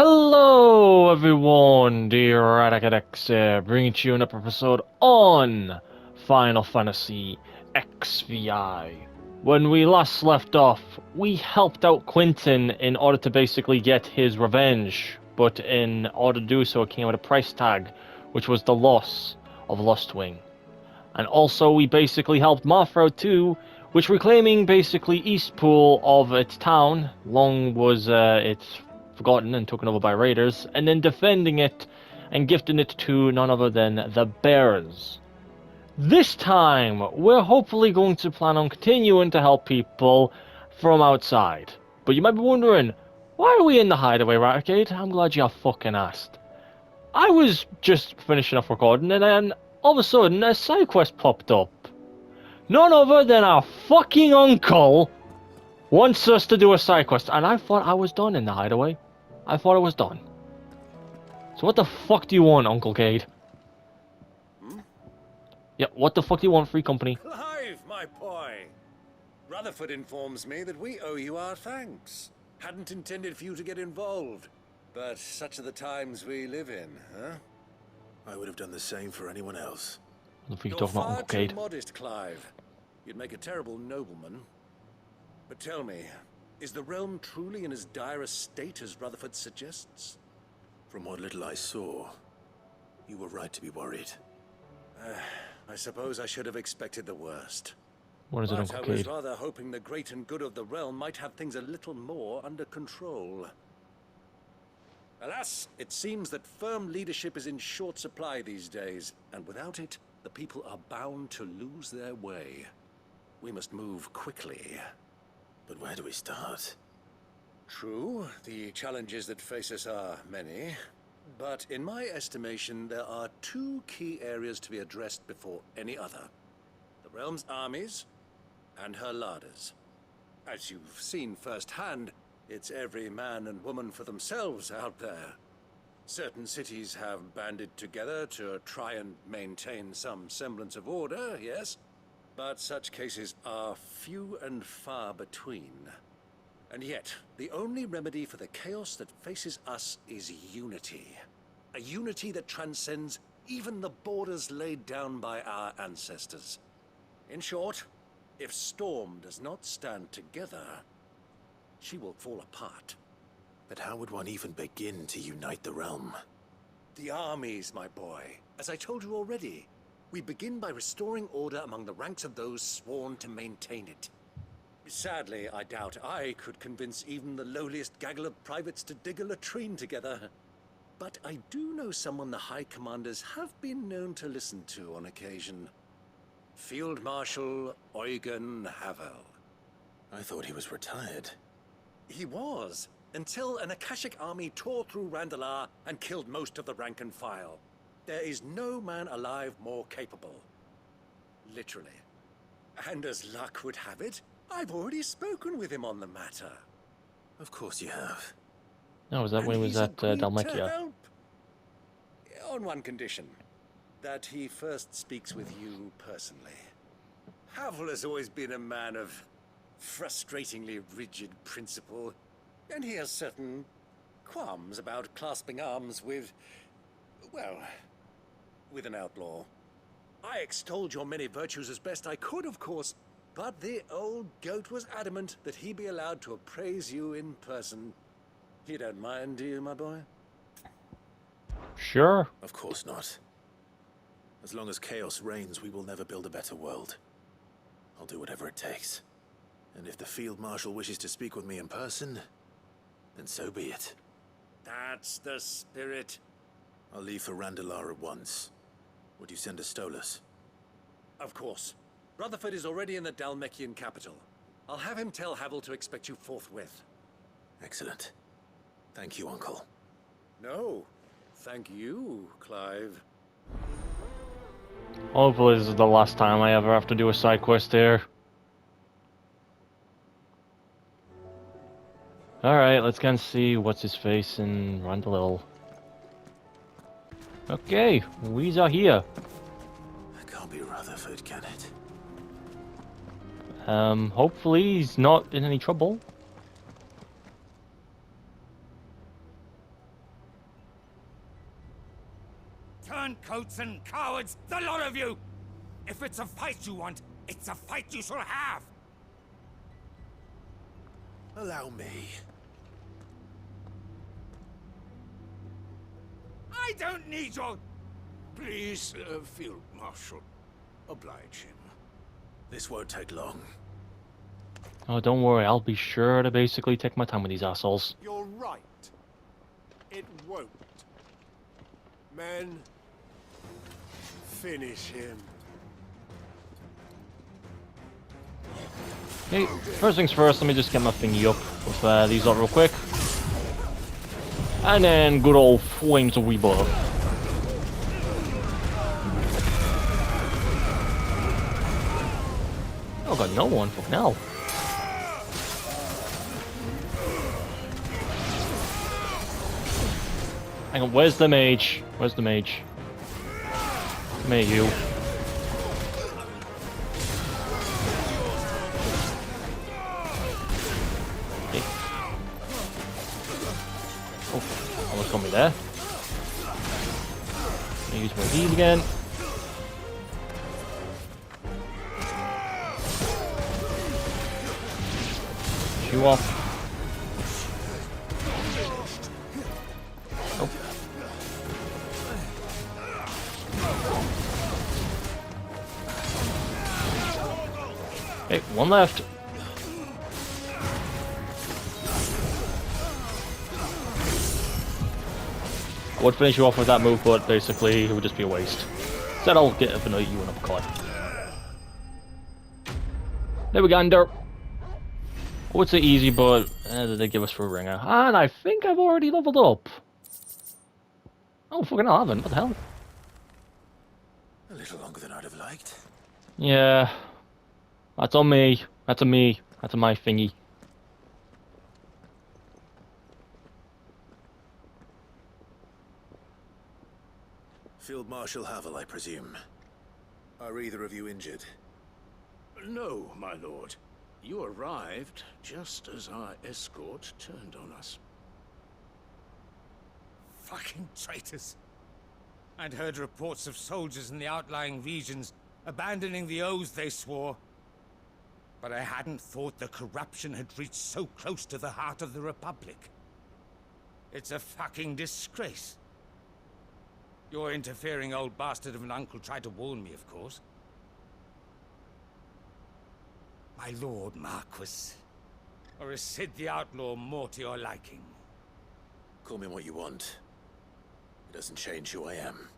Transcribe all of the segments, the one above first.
Hello everyone, dear FFXVI here, bringing to you another episode on Final Fantasy XVI. When we last left off, we helped out Quentin in order to basically get his revenge, but in order to do so it came with a price tag, which was the loss of Lustwing. And also we basically helped Martha out too, which reclaiming basically Eastpool of its town. Long was its forgotten and taken over by raiders, and then defending it and gifting it to none other than the Bears. This time, we're hopefully going to plan on continuing to help people from outside. But you might be wondering, why are we in the hideaway, Raticade? I'm glad you fucking asked. I was just finishing off recording, and then all of a sudden a side quest popped up. None other than our fucking uncle wants us to do a side quest, and I thought I was done in the hideaway. I thought I was done. So what the fuck do you want, Uncle Cade? Yeah, what the fuck do you want, Free Company? Clive, my boy! Rutherford informs me that we owe you our thanks. Hadn't intended for you to get involved, but such are the times we live in, huh? I would have done the same for anyone else. What the fuck are you You're talking about, far Uncle too Cade? modest, Clive. You'd make a terrible nobleman. But tell me, is the realm truly in as dire a state as Rutherford suggests? From what little I saw, you were right to be worried. I suppose I should have expected the worst. What is it, But Uncle I was Cade? rather hoping the great and good of the realm might have things a little more under control. Alas, it seems that firm leadership is in short supply these days, and without it, the people are bound to lose their way. We must move quickly. But where do we start? True, the challenges that face us are many, but in my estimation, there are two key areas to be addressed before any other. The realm's armies and her larders. As you've seen firsthand, it's every man and woman for themselves out there. Certain cities have banded together to try and maintain some semblance of order, yes, but such cases are few and far between. And yet, the only remedy for the chaos that faces us is unity. A unity that transcends even the borders laid down by our ancestors. In short, if Storm does not stand together, she will fall apart. But how would one even begin to unite the realm? The armies, my boy. As I told you already, we begin by restoring order among the ranks of those sworn to maintain it. Sadly, I doubt I could convince even the lowliest gaggle of privates to dig a latrine together. But I do know someone the High Commanders have been known to listen to on occasion. Field Marshal Eugen Havel. I thought he was retired. He was, until an Akashic army tore through Randalar and killed most of the rank and file. There is no man alive more capable. Literally. And as luck would have it, I've already spoken with him on the matter. Of course you have. Oh, was that when he was at agreed to Dalmatia? help. On one condition. That he first speaks with you personally. Havel has always been a man of frustratingly rigid principle, and he has certain qualms about clasping arms with, well, with an outlaw. I extolled your many virtues as best I could, of course, but the old goat was adamant that he be allowed to appraise you in person. You don't mind, do you, my boy? Sure. Of course not. As long as chaos reigns, we will never build a better world. I'll do whatever it takes. And if the Field Marshal wishes to speak with me in person, then so be it. That's the spirit. I'll leave for Randalar at once. Would you send a Stolas? Of course. Rutherford is already in the Dalmekian capital. I'll have him tell Havel to expect you forthwith. Excellent. Thank you, Uncle. No, thank you, Clive. Hopefully this is the last time I ever have to do a side quest here. Alright, let's go and see what's his face and run a little. Okay, we are here. That can't be Rutherford, can it? Hopefully he's not in any trouble. Turncoats and cowards, the lot of you! If it's a fight you want, it's a fight you shall have! Allow me. I don't need your... Please, Field Marshal, oblige him. This won't take long. Oh, don't worry, I'll be sure to basically take my time with these assholes. You're right. It won't. Men, finish him. Okay, first things first, let me just get my thingy up with these up real quick. And then good old flames of rebirth. Oh, got no one, fucking hell. Hang on, where's the mage? Where's the mage? Come here, you. Okay. Oh, almost got me there. Gonna use one of these again. You off. Okay, one left. I would finish you off with that move, but basically it would just be a waste. Instead, I'll get up and eat you an uppercut. There we go, under. I would say easy, but they give us for a ringer. And I think I've already leveled up. Oh, fucking hell, I haven't. What the hell? A little longer than I'd have liked. Yeah. That's on me. That's on me. That's on my thingy. Field Marshal Havel, I presume. Are either of you injured? No, my lord. You arrived just as our escort turned on us. Fucking traitors. I'd heard reports of soldiers in the outlying regions abandoning the oaths they swore. But I hadn't thought the corruption had reached so close to the heart of the Republic. It's a fucking disgrace. Your interfering old bastard of an uncle tried to warn me, of course. My lord Marquis. Or is Sid the Outlaw more to your liking? Call me what you want. It doesn't change who I am,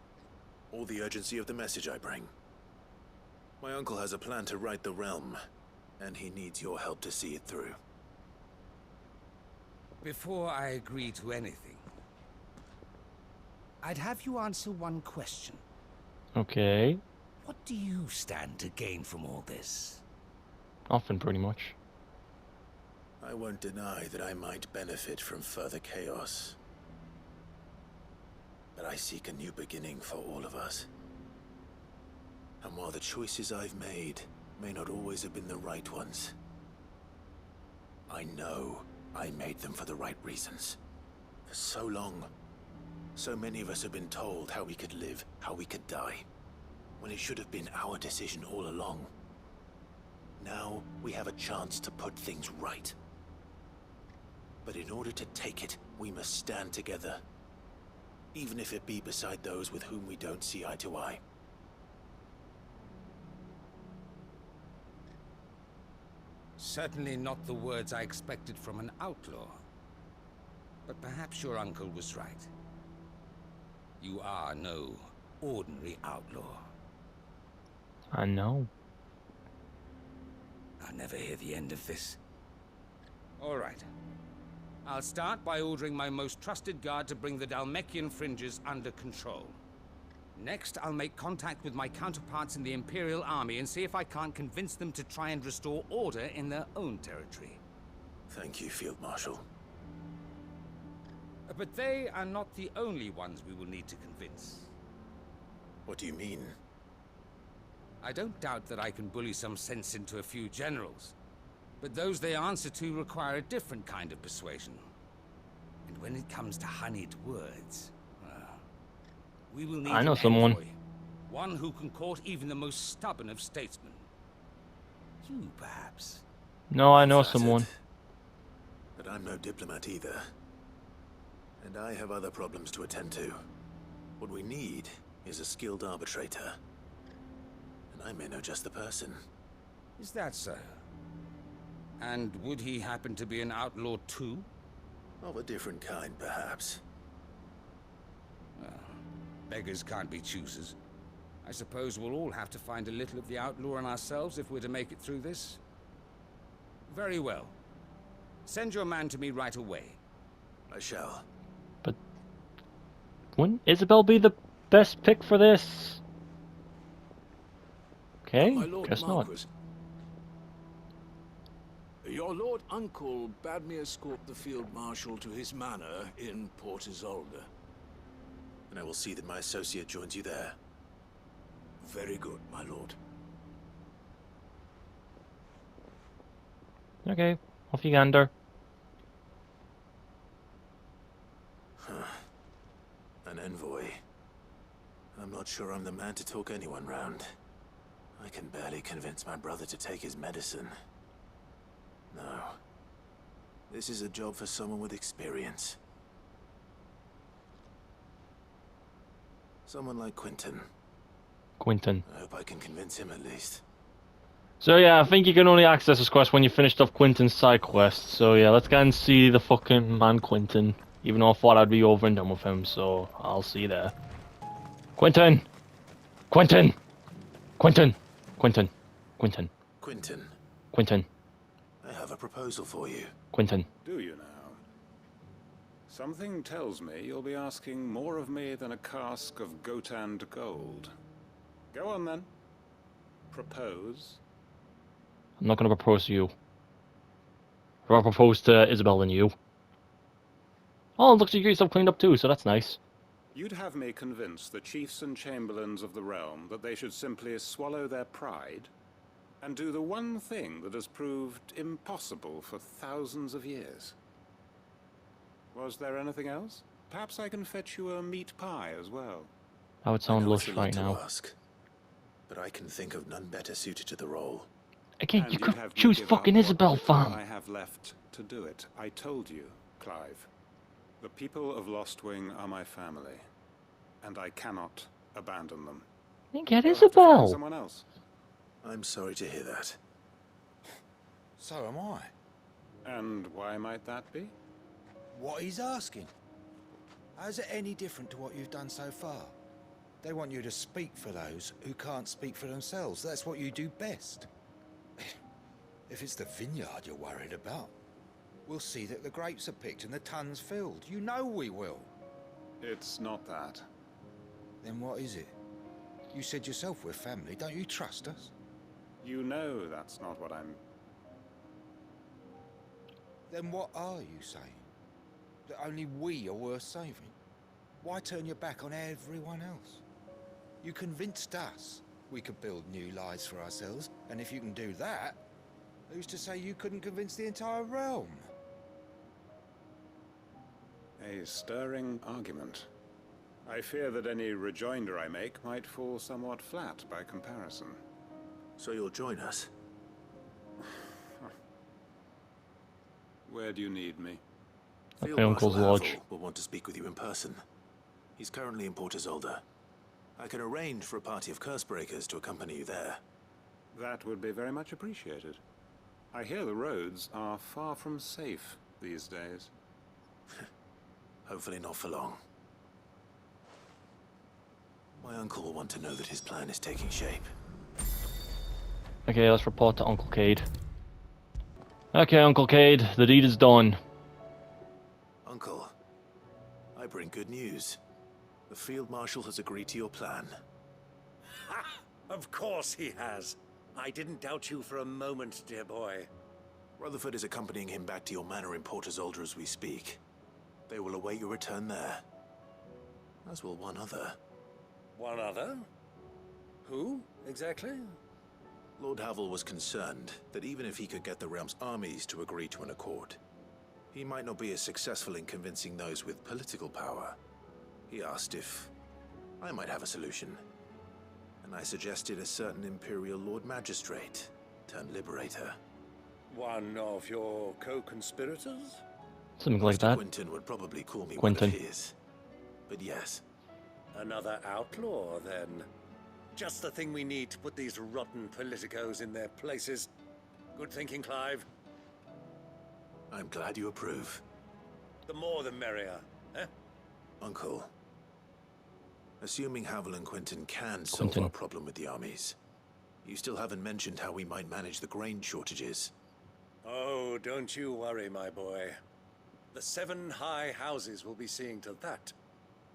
or the urgency of the message I bring. My uncle has a plan to right the realm, and he needs your help to see it through. Before I agree to anything, I'd have you answer one question. Okay. What do you stand to gain from all this? Nothing, pretty much. I won't deny that I might benefit from further chaos. But I seek a new beginning for all of us. And while the choices I've made may not always have been the right ones, I know I made them for the right reasons. For so long, so many of us have been told how we could live, how we could die, when it should have been our decision all along. Now we have a chance to put things right. But in order to take it, we must stand together. Even if it be beside those with whom we don't see eye to eye. Certainly not the words I expected from an outlaw. But perhaps your uncle was right. You are no ordinary outlaw. I know. I'll never hear the end of this. All right. I'll start by ordering my most trusted guard to bring the Dalmekian fringes under control. Next, I'll make contact with my counterparts in the Imperial Army and see if I can't convince them to try and restore order in their own territory. Thank you, Field Marshal. But they are not the only ones we will need to convince. What do you mean? I don't doubt that I can bully some sense into a few generals. But those they answer to require a different kind of persuasion. And when it comes to honeyed words, well, We will need I know an someone. envoy. One who can court even the most stubborn of statesmen. You, perhaps. No, I I'm know flattered, someone. but I'm no diplomat either. And I have other problems to attend to. What we need is a skilled arbitrator. And I may know just the person. Is that so? And would he happen to be an outlaw too? Of a different kind, perhaps. Beggars can't be choosers. I suppose we'll all have to find a little of the outlaw in ourselves if we're to make it through this. Very well. Send your man to me right away. I shall. But wouldn't Isabel be the best pick for this? Okay, My Lord guess not. Marquis, your Lord Uncle bade me escort the Field Marshal to his manor in Port Isolde. And I will see that my associate joins you there. Very good, my lord. Okay, off you gander. An envoy. I'm not sure I'm the man to talk anyone round. I can barely convince my brother to take his medicine. No. This is a job for someone with experience. Someone like Quentin. Quentin. I hope I can convince him at least. So yeah, I think you can only access this quest when you finished off Quentin's side quest. So yeah, let's go and see the fucking man Quentin. Even though I thought I'd be over and done with him, so I'll see you there. Quentin! Quentin! Quentin! Quentin! Quentin! Quentin, Quentin! I have a proposal for you. Quentin! Do you now? Something tells me you'll be asking more of me than a cask of Gotand gold. Go on then. Propose. I'm not gonna propose to you. I'd rather propose to Isabel than you. Oh, it looks like you got yourself cleaned up too, so that's nice. You'd have me convince the chiefs and chamberlains of the realm that they should simply swallow their pride and do the one thing that has proved impossible for thousands of years. Was there anything else? Perhaps I can fetch you a meat pie as well. That would I sound know it's lush a lot right to now. ask, but I can think of none better suited to the role. Again, And you you'd could have me choose give fucking up what Isabel, little fam. I have left to do it. I told you, Clive. The people of Lostwing are my family, and I cannot abandon them. Then get You'll have to find Isabel. someone else. I'm sorry to hear that. So am I. And why might that be? What he's asking. How's it any different to what you've done so far? They want you to speak for those who can't speak for themselves. That's what you do best. If it's the vineyard you're worried about, we'll see that the grapes are picked and the tons filled. You know we will. It's not that. Then what is it? You said yourself we're family. Don't you trust us? You know that's not what I'm... Then what are you saying? That only we are worth saving? Why turn your back on everyone else? You convinced us we could build new lives for ourselves, and if you can do that, who's to say you couldn't convince the entire realm? A stirring argument. I fear that any rejoinder I make might fall somewhat flat by comparison. So you'll join us? Where do you need me? Field my Marshal uncle's lodge. Havel will want to speak with you in person. He's currently in Port Isolde. I can arrange for a party of curse-breakers to accompany you there. That would be very much appreciated. I hear the roads are far from safe these days. Hopefully not for long. My uncle will want to know that his plan is taking shape. Okay, let's report to Uncle Cade. Okay, Uncle Cade, the deed is done. Uncle, I bring good news. The Field Marshal has agreed to your plan. Ha! Of course he has. I didn't doubt you for a moment, dear boy. Rutherford is accompanying him back to your manor in Port Isolde as we speak. They will await your return there. As will one other. One other? Who, exactly? Lord Havel was concerned that even if he could get the realm's armies to agree to an accord, he might not be as successful in convincing those with political power. He asked if I might have a solution. And I suggested a certain Imperial Lord Magistrate turned liberator. One of your co-conspirators? Something like Master that. Quinton would probably call me Quinton. one of his. But yes, Another outlaw, then. Just the thing we need to put these rotten politicos in their places. Good thinking, Clive. I'm glad you approve. The more the merrier, eh? Uncle, assuming Havel and Quinton can solve our problem with the armies, you still haven't mentioned how we might manage the grain shortages. Oh, don't you worry, my boy. The 7 high houses will be seeing to that.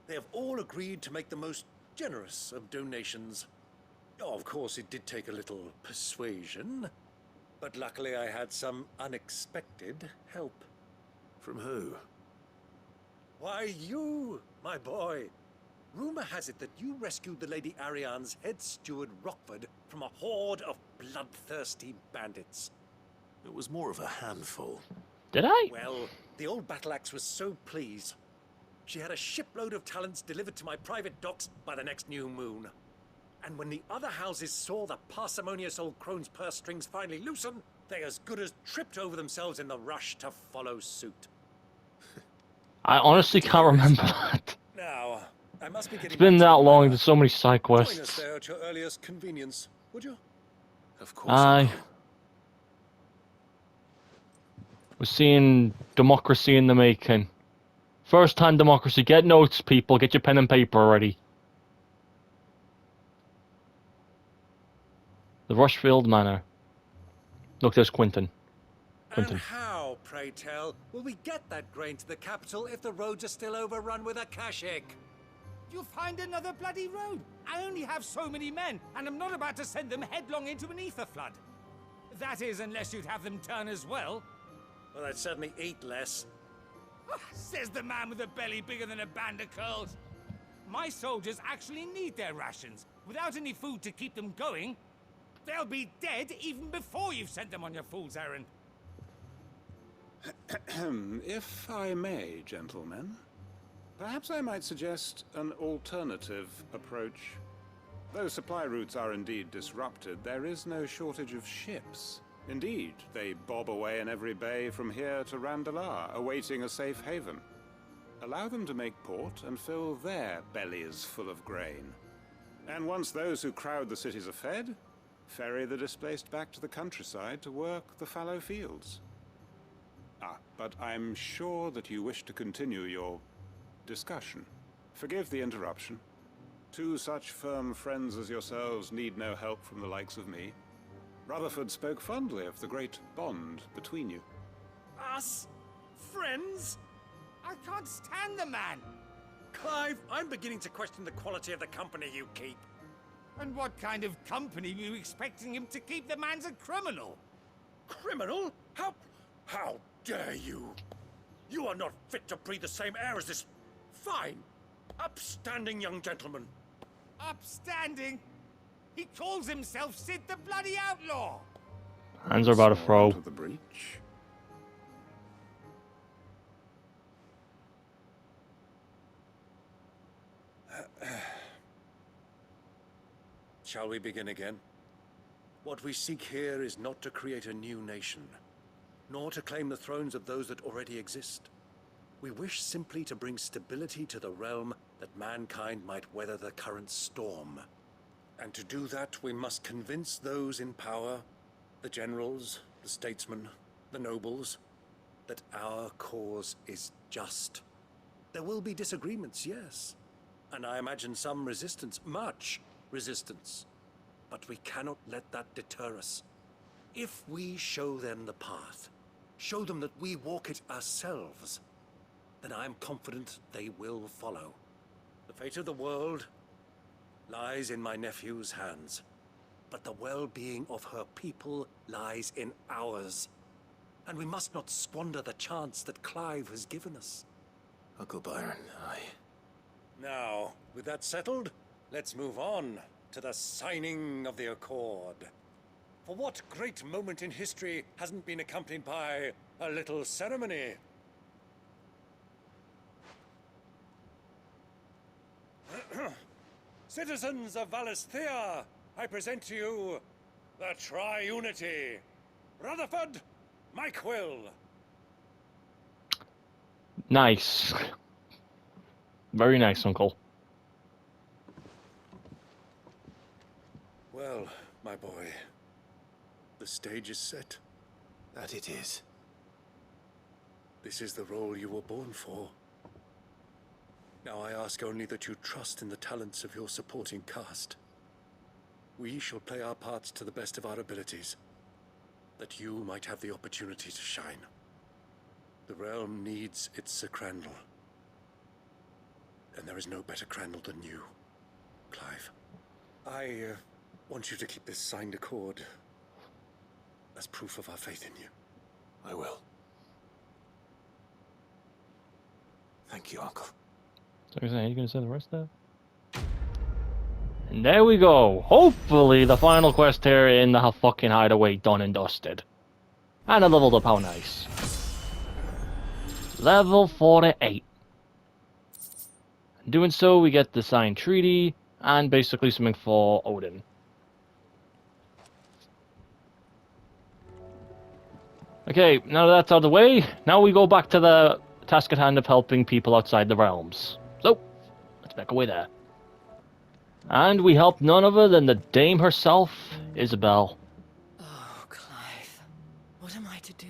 They have all agreed to make the most generous of donations. Oh, of course, it did take a little persuasion, but luckily I had some unexpected help. From who? Why, you, my boy. Rumor has it that you rescued the Lady Ariane's head steward Rockford from a horde of bloodthirsty bandits. It was more of a handful. Did I? Well, the old battle axe was so pleased. She had a shipload of talents delivered to my private docks by the next new moon. And when the other houses saw the parsimonious old crone's purse strings finally loosen, they as good as tripped over themselves in the rush to follow suit. I honestly can't remember that. Now, I must be getting It's been back to that the long, manor. there's so many side Join us quests. there at your earliest convenience, would you? Of course, Aye. Uncle. We're seeing democracy in the making. First-hand democracy. Get notes, people. Get your pen and paper ready. The Rushfield Manor. Look, there's Quinton. And how, pray tell, will we get that grain to the capital if the roads are still overrun with a Kashik? You'll find another bloody road. I only have so many men, and I'm not about to send them headlong into an ether flood. That is, unless you'd have them turn as well. Well, I'd certainly eat less. Says the man with a belly bigger than a band of curls. My soldiers actually need their rations. Without any food to keep them going, they'll be dead even before you've sent them on your fool's errand. If I may, gentlemen, perhaps I might suggest an alternative approach. Though supply routes are indeed disrupted, there is no shortage of ships. Indeed, they bob away in every bay from here to Randalar, awaiting a safe haven. Allow them to make port and fill their bellies full of grain. And once those who crowd the cities are fed, ferry the displaced back to the countryside to work the fallow fields. But I'm sure that you wish to continue your discussion. Forgive the interruption. 2 such firm friends as yourselves need no help from the likes of me. Rutherford spoke fondly of the great bond between you. Us? Friends? I can't stand the man. Clive, I'm beginning to question the quality of the company you keep. And what kind of company were you expecting him to keep? The man's a criminal. Criminal? How dare you? You are not fit to breathe the same air as this fine, upstanding young gentleman. Upstanding? He calls himself Sid the Bloody Outlaw. Hands are about to throw. To the breach. Shall we begin again? What we seek here is not to create a new nation, nor to claim the thrones of those that already exist. We wish simply to bring stability to the realm that mankind might weather the current storm. And to do that, we must convince those in power, the generals, the statesmen, the nobles, that our cause is just. There will be disagreements, yes, and I imagine some resistance, much resistance. But we cannot let that deter us. If we show them the path, show them that we walk it ourselves, then I am confident they will follow. The fate of the world lies in my nephew's hands, but the well-being of her people lies in ours. And we must not squander the chance that Clive has given us. Uncle Byron, Now, with that settled, let's move on to the signing of the Accord. For what great moment in history hasn't been accompanied by a little ceremony? Citizens of Valisthea, I present to you the Tri-Unity. Rutherford, my quill. Nice. Very nice, Uncle. Well, my boy, the stage is set. That it is. This is the role you were born for. Now I ask only that you trust in the talents of your supporting cast. We shall play our parts to the best of our abilities, that you might have the opportunity to shine. The realm needs its Sir Crandall. And there is no better Crandall than you, Clive. I want you to keep this signed accord as proof of our faith in you. I will. Thank you, Uncle. So are you gonna say the rest there? And there we go. Hopefully the final quest here in the fucking hideaway done and dusted. And I leveled up, how nice. Level 48. In doing so, we get the signed treaty, and basically something for Odin. Okay, now that that's out of the way, now we go back to the task at hand of helping people outside the realms. So, let's back away there. And we help none other than the dame herself, Isabel. Oh, Clive. What am I to do?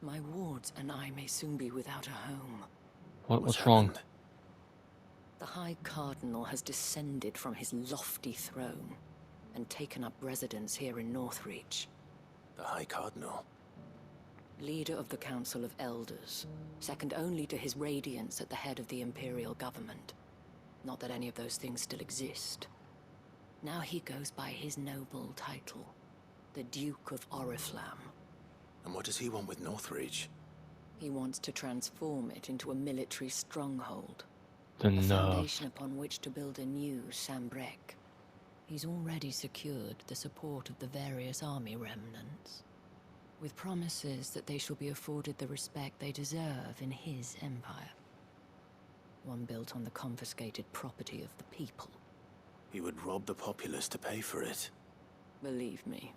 My wards and I may soon be without a home. What's wrong? happened? The High Cardinal has descended from his lofty throne and taken up residence here in Northreach. The High Cardinal. Leader of the Council of Elders, second only to his Radiance at the head of the Imperial government. Not that any of those things still exist. Now he goes by his noble title, the Duke of Oriflamme. And what does he want with Northreach? He wants to transform it into a military stronghold. The A nerve. foundation upon which to build a new Sambrek. He's already secured the support of the various army remnants, with promises that they shall be afforded the respect they deserve in his empire. One built on the confiscated property of the people. He would rob the populace to pay for it. Believe me,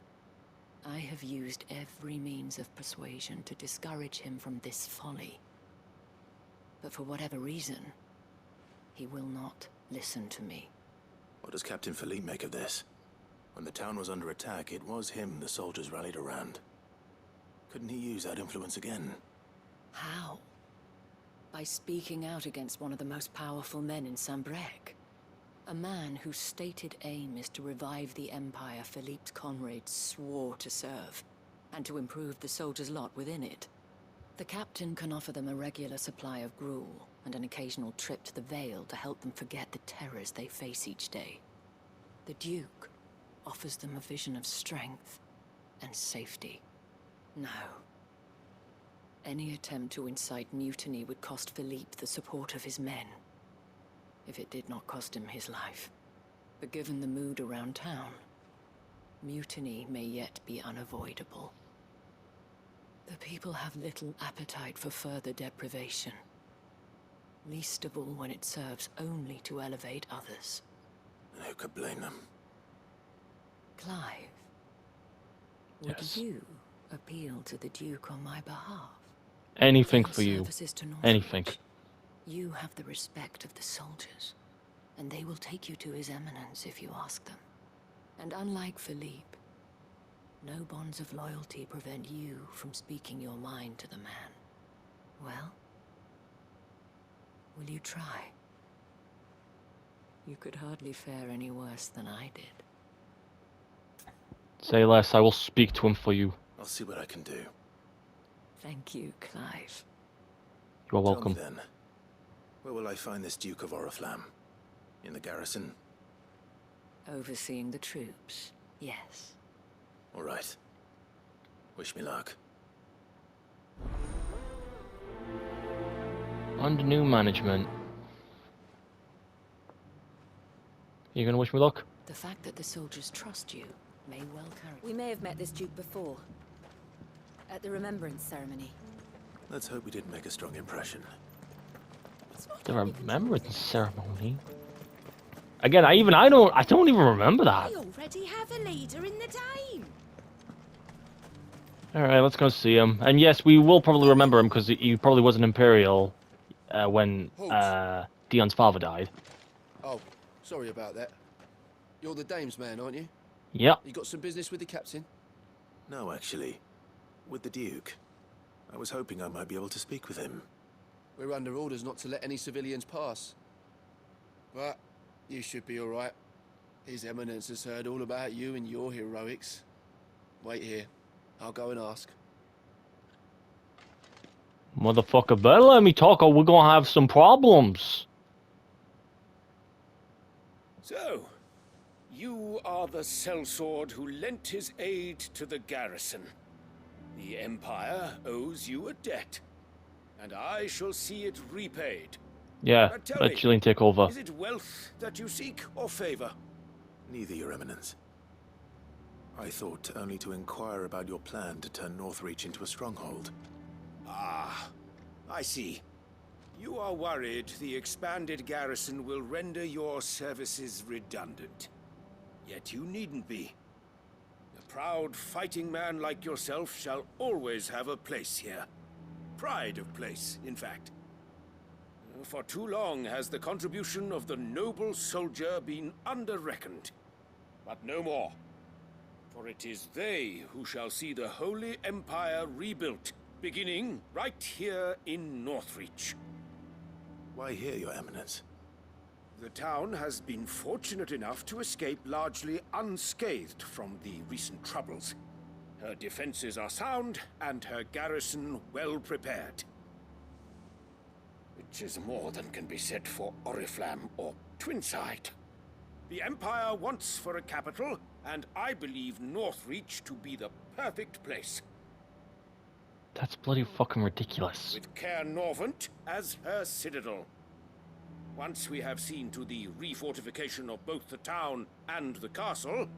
I have used every means of persuasion to discourage him from this folly. But for whatever reason, he will not listen to me. What does Captain Philippe make of this? When the town was under attack, it was him the soldiers rallied around. Couldn't he use that influence again? How? By speaking out against one of the most powerful men in Sambrek. A man whose stated aim is to revive the empire Philippe's comrades swore to serve, and to improve the soldiers' lot within it. The captain can offer them a regular supply of gruel, and an occasional trip to the Vale to help them forget the terrors they face each day. The Duke offers them a vision of strength and safety. No. Any attempt to incite mutiny would cost Philippe the support of his men, if it did not cost him his life. But given the mood around town, mutiny may yet be unavoidable. The people have little appetite for further deprivation, least of all when it serves only to elevate others. And who could blame them? Clive, would Yes. you appeal to the Duke on my behalf? Anything Gain for you. services to Northreach. Anything. You have the respect of the soldiers, and they will take you to his eminence if you ask them. And unlike Philippe, no bonds of loyalty prevent you from speaking your mind to the man. Well, will you try? You could hardly fare any worse than I did. Say less, I will speak to him for you. I'll see what I can do. Thank you, Clive. You are welcome. Tell me then, where will I find this Duke of Oriflamme? In the garrison? Overseeing the troops, yes. All right. Wish me luck. Under new management. You gonna wish me luck? The fact that the soldiers trust you may well carry... We may have met this Duke before. At the Remembrance Ceremony. Let's hope we didn't make a strong impression. The remembrance ceremony. Again, I don't even remember that. We already have a leader in the Dame. All right, let's go see him. And yes, we will probably remember him because he probably was an Imperial when Dion's father died. Oh, sorry about that. You're the Dame's man, aren't you? Yep. You got some business with the captain? No, actually. With the Duke. I was hoping I might be able to speak with him. We're under orders not to let any civilians pass. But you should be all right. His Eminence has heard all about you and your heroics. Wait here. I'll go and ask. Motherfucker, better let me talk or we're gonna have some problems. So, you are the sellsword who lent his aid to the garrison. The Empire owes you a debt, and I shall see it repaid. Yeah, Now tell let me, Jillian take over. Is it wealth that you seek, or favor? Neither, Your Eminence. I thought only to inquire about your plan to turn Northreach into a stronghold. Ah, I see. You are worried the expanded garrison will render your services redundant. Yet you needn't be. A proud fighting man like yourself shall always have a place here. Pride of place, in fact. For too long has the contribution of the noble soldier been under-reckoned. But no more. For it is they who shall see the Holy Empire rebuilt, beginning right here in Northreach. Why here, Your Eminence? The town has been fortunate enough to escape largely unscathed from the recent troubles. Her defenses are sound, and her garrison well prepared. Which is more than can be said for Oriflamme or Twinside. The Empire wants for a capital, and I believe Northreach to be the perfect place. That's bloody fucking ridiculous. With Caer Norvent as her citadel. Once we have seen to the refortification of both the town and the castle,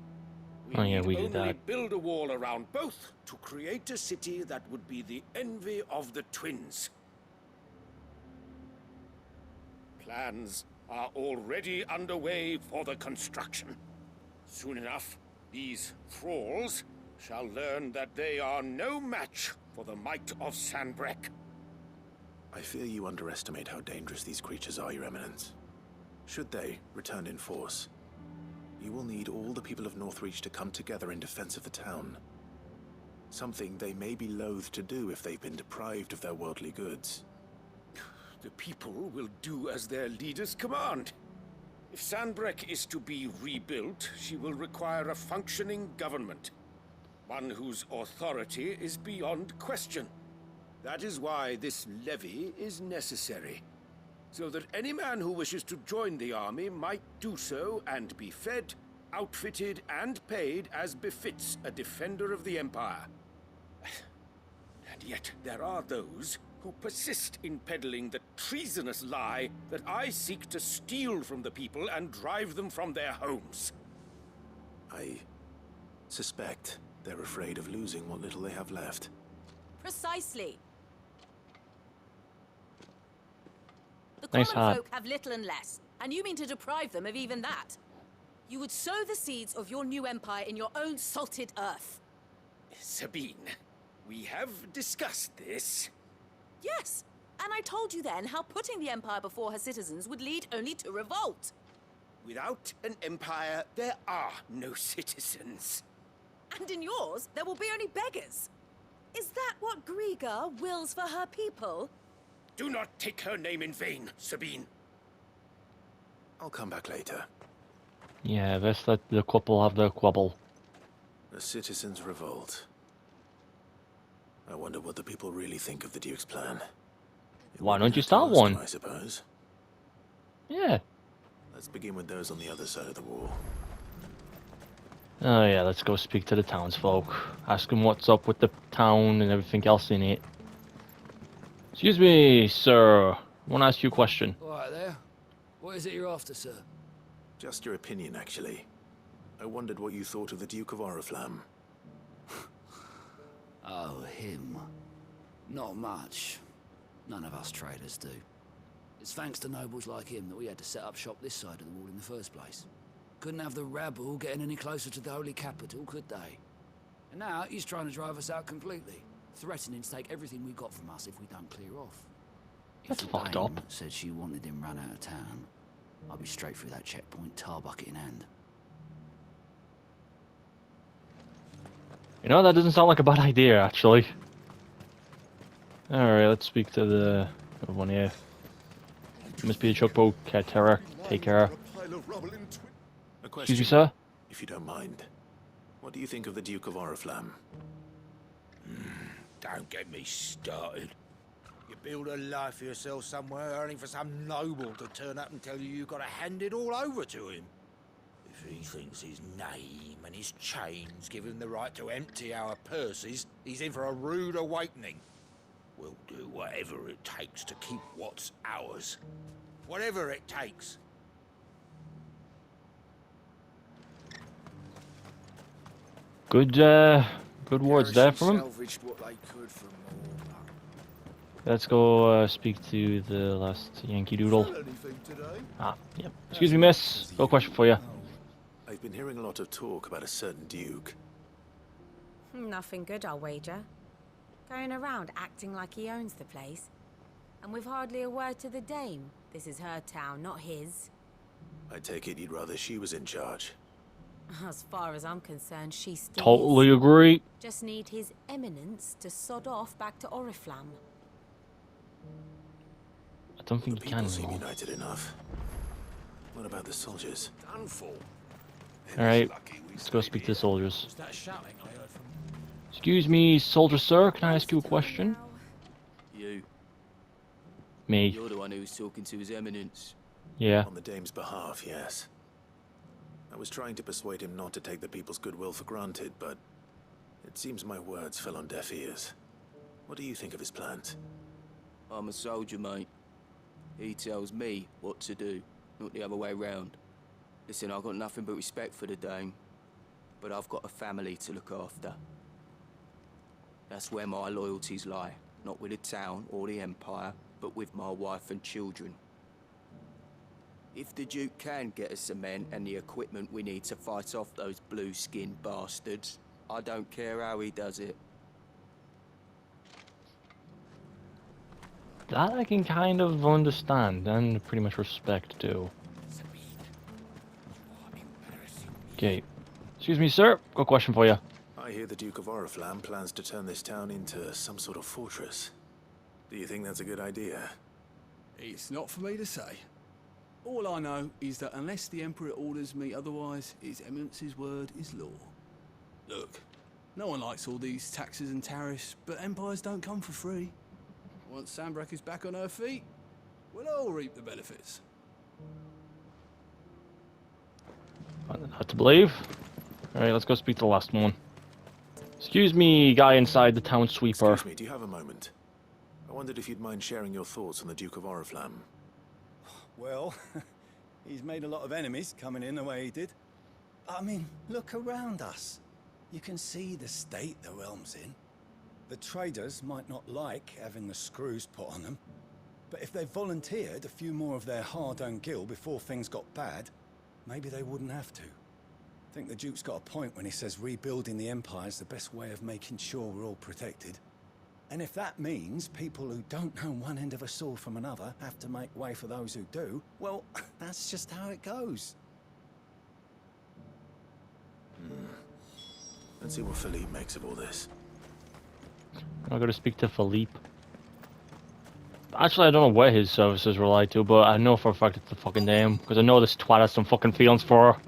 we need did only that. build a wall around both to create a city that would be the envy of the twins. Plans are already underway for the construction. Soon enough, these thralls shall learn that they are no match for the might of Sanbreque. I fear you underestimate how dangerous these creatures are, Your Eminence. Should they return in force, you will need all the people of Northreach to come together in defense of the town. Something they may be loath to do if they've been deprived of their worldly goods. The people will do as their leaders command. If Sanbreque is to be rebuilt, she will require a functioning government. One whose authority is beyond question. That is why this levy is necessary. So that any man who wishes to join the army might do so and be fed, outfitted, and paid as befits a defender of the Empire. And yet there are those who persist in peddling the treasonous lie that I seek to steal from the people and drive them from their homes. I suspect they're afraid of losing what little they have left. Precisely. The Nice common hat. folk have little and less, and you mean to deprive them of even that. You would sow the seeds of your new empire in your own salted earth. Sabine, we have discussed this. Yes, and I told you then how putting the empire before her citizens would lead only to revolt. Without an empire, there are no citizens. And in yours, there will be only beggars. Is that what Griga wills for her people? Do not take her name in vain, Sabine. I'll come back later. Yeah, let's let the couple have their quabble. The citizens revolt. I wonder what the people really think of the Duke's plan. It Why wouldn't don't you hurt to start ask one? them, I suppose. Yeah. Let's begin with those on the other side of the wall. Oh yeah, let's go speak to the townsfolk. Ask them what's up with the town and everything else in it. Excuse me, sir. I want to ask you a question. All right there. What is it you're after, sir? Just your opinion, actually. I wondered what you thought of the Duke of Oriflamme. Oh, him. Not much. None of us traders do. It's thanks to nobles like him that we had to set up shop this side of the wall in the first place. Couldn't have the rabble getting any closer to the holy capital, could they? And now he's trying to drive us out completely, threatening to take everything we got from us if we don't clear off. That's If the fucked dame up. said she wanted him run out of town, I'll be straight through that checkpoint, tar bucket in hand. You know, that doesn't sound like a bad idea, actually. Alright, let's speak to the other one here. Must be a chokepo, Terror. Take care. A question, Excuse me, sir? if you don't mind. What do you think of the Duke of Oriflamme? Don't get me started. You build a life for yourself somewhere, only for some noble to turn up and tell you you've got to hand it all over to him. If he thinks his name and his chains give him the right to empty our purses, he's in for a rude awakening. We'll do whatever it takes to keep what's ours. Whatever it takes. Good words there from him. Salvaged what they could from Let's go speak to the last Yankee Doodle. anything today? Ah, yep. Excuse me, miss. Got a question for you. I've been hearing a lot of talk about a certain Duke. Nothing good, I'll wager. Going around acting like he owns the place. And with hardly a word to the dame. This is her town, not his. I take it you'd rather she was in charge. As far as I'm concerned, she still Totally is. agree. Just need his eminence to sod off back to Oriflamme. I don't think The you can people seem anymore. united enough. What about the soldiers? Done for. Alright, let's go speak to the soldiers. Was that shouting I heard from... Excuse me, soldier sir, can I ask you a question? You. Me. You're the one who was talking to his eminence. Yeah. On the dame's behalf, yes. I was trying to persuade him not to take the people's goodwill for granted, but it seems my words fell on deaf ears. What do you think of his plans? I'm a soldier, mate. He tells me what to do, not the other way round. Listen, I've got nothing but respect for the dame, but I've got a family to look after. That's where my loyalties lie, not with the town or the Empire, but with my wife and children. If the Duke can get us the men and the equipment we need to fight off those blue-skinned bastards, I don't care how he does it. That I can kind of understand and pretty much respect too. Okay. Excuse me, sir. Got a question for you. I hear the Duke of Oriflamme plans to turn this town into some sort of fortress. Do you think that's a good idea? It's not for me to say. All I know is that unless the Emperor orders me otherwise, His Eminence's word is law. Look, no one likes all these taxes and tariffs, but empires don't come for free. Once Sanbreque is back on her feet, we'll all reap the benefits. Hard to believe. Alright, let's go speak to the last one. Excuse me, guy inside the town sweeper. Excuse me, do you have a moment? I wondered if you'd mind sharing your thoughts on the Duke of Oriflamme. Well, he's made a lot of enemies coming in the way he did. I mean, look around us. You can see the state the realm's in. The traders might not like having the screws put on them, but if they volunteered a few more of their hard-earned gil before things got bad, maybe they wouldn't have to. I think the Duke's got a point when he says rebuilding the Empire is the best way of making sure we're all protected. And if that means people who don't know one end of a sword from another have to make way for those who do, well, that's just how it goes. Let's see what Philippe makes of all this. I'm gonna speak to Philippe. Actually, I don't know where his services rely to, but I know for a fact it's the fucking name, because I know this twat has some fucking feelings for her.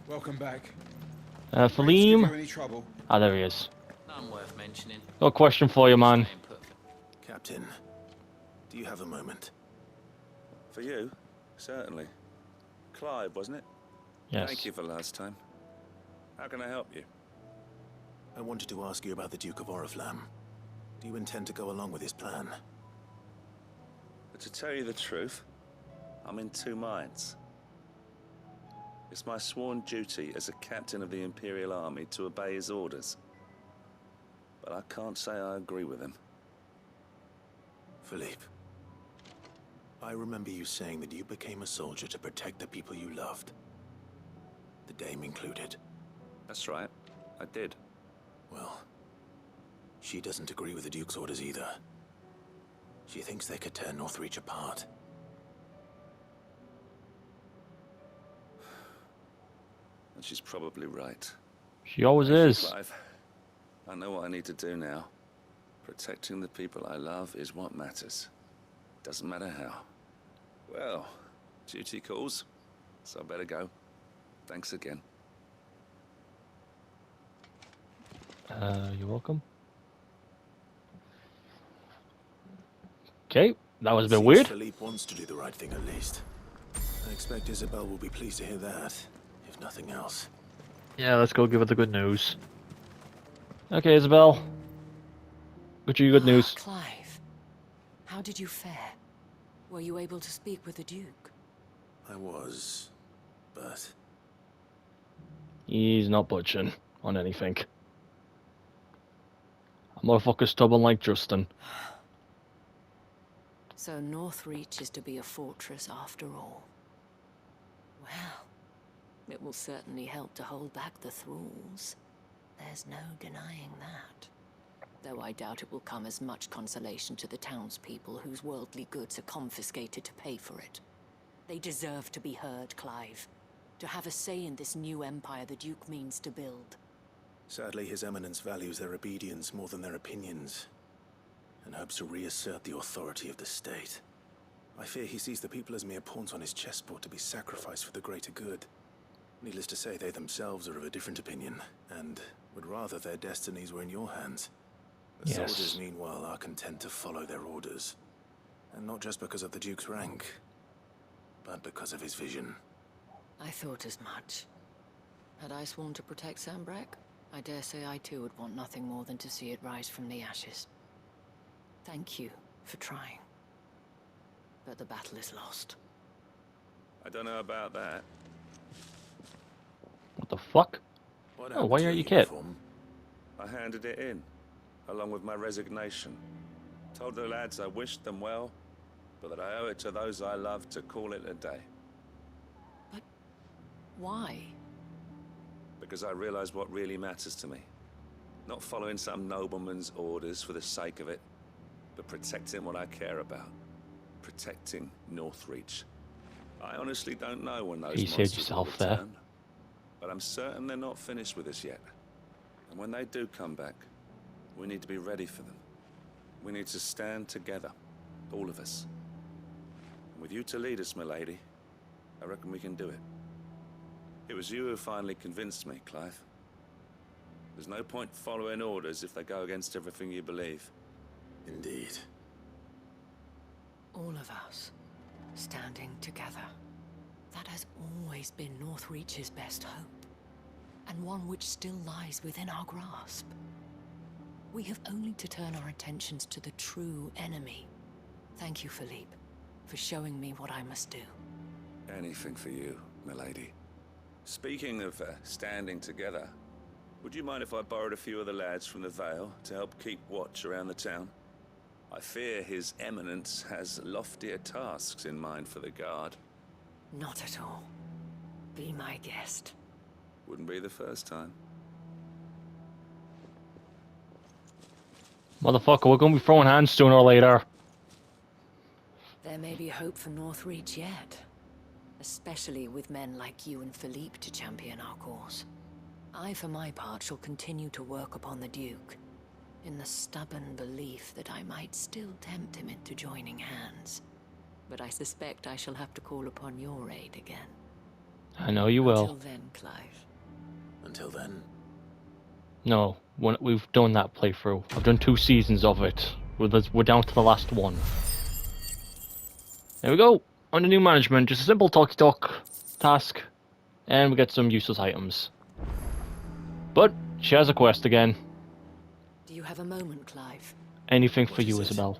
Welcome back. Philippe? Any trouble? Ah, there he is. None worth mentioning. Got a question for you, man. Captain, do you have a moment? For you? Certainly. Clive, wasn't it? Yes. Thank you for last time. How can I help you? I wanted to ask you about the Duke of Oriflamme. Do you intend to go along with his plan? But to tell you the truth, I'm in two minds. It's my sworn duty as a captain of the Imperial Army to obey his orders. But I can't say I agree with him. Philippe, I remember you saying that you became a soldier to protect the people you loved. The Dame included. That's right. I did. Well, she doesn't agree with the Duke's orders either. She thinks they could tear Northreach apart. And she's probably right. She always Thank you, is. Clive. I know what I need to do now. Protecting the people I love is what matters. Doesn't matter how. Well, duty calls, so I better go. Thanks again. You're welcome. Okay, that was a bit Seems weird. Philippe wants to do the right thing at least. I expect Isabel will be pleased to hear that, if nothing else. Yeah, let's go give her the good news. Okay, Isabel. Got you good news. Clive, how did you fare? Were you able to speak with the Duke? I was, but... He's not budging on anything. A motherfucker stubborn like Justin. So Northreach is to be a fortress after all. Well, it will certainly help to hold back the thralls. There's no denying that. Though I doubt it will come as much consolation to the townspeople whose worldly goods are confiscated to pay for it. They deserve to be heard, Clive. To have a say in this new empire the Duke means to build. Sadly, His Eminence values their obedience more than their opinions, and hopes to reassert the authority of the state. I fear he sees the people as mere pawns on his chessboard to be sacrificed for the greater good. Needless to say, they themselves are of a different opinion, and would rather their destinies were in your hands. The soldiers, meanwhile, are content to follow their orders. And not just because of the Duke's rank, but because of his vision. I thought as much. Had I sworn to protect Sanbreque, I dare say I too would want nothing more than to see it rise from the ashes. Thank you for trying. But the battle is lost. I don't know about that. What the fuck? What Oh, why happened are to you your kid? uniform? I handed it in, along with my resignation. Told the lads I wished them well, but that I owe it to those I love to call it a day. But why? Because I realize what really matters to me. Not following some nobleman's orders for the sake of it, but protecting what I care about. Protecting Northreach. I honestly don't know when those You saved monsters yourself will there. return, but I'm certain they're not finished with us yet. And when they do come back, we need to be ready for them. We need to stand together, all of us. And with you to lead us, milady, I reckon we can do it. It was you who finally convinced me, Clive. There's no point following orders if they go against everything you believe. Indeed. All of us, standing together. That has always been Northreach's best hope, and one which still lies within our grasp. We have only to turn our attentions to the true enemy. Thank you, Philippe, for showing me what I must do. Anything for you, milady. Speaking of standing together, would you mind if I borrowed a few of the lads from the Vale to help keep watch around the town? I fear His Eminence has loftier tasks in mind for the guard. Not at all. Be my guest. Wouldn't be the first time. Motherfucker, we're gonna be throwing hands sooner or later. There may be hope for Northreach yet. Especially with men like you and Philippe to champion our cause. I, for my part, shall continue to work upon the Duke, in the stubborn belief that I might still tempt him into joining hands. But I suspect I shall have to call upon your aid again. I know you will. Until then, Clive. Until then? No, we've done that playthrough. I've done 2 seasons of it. We're down to the last one. There we go. On the new management, just a simple talky-talk task, and we get some useless items. But she has a quest again. Do you have a moment, Clive? Anything for you, Isabel.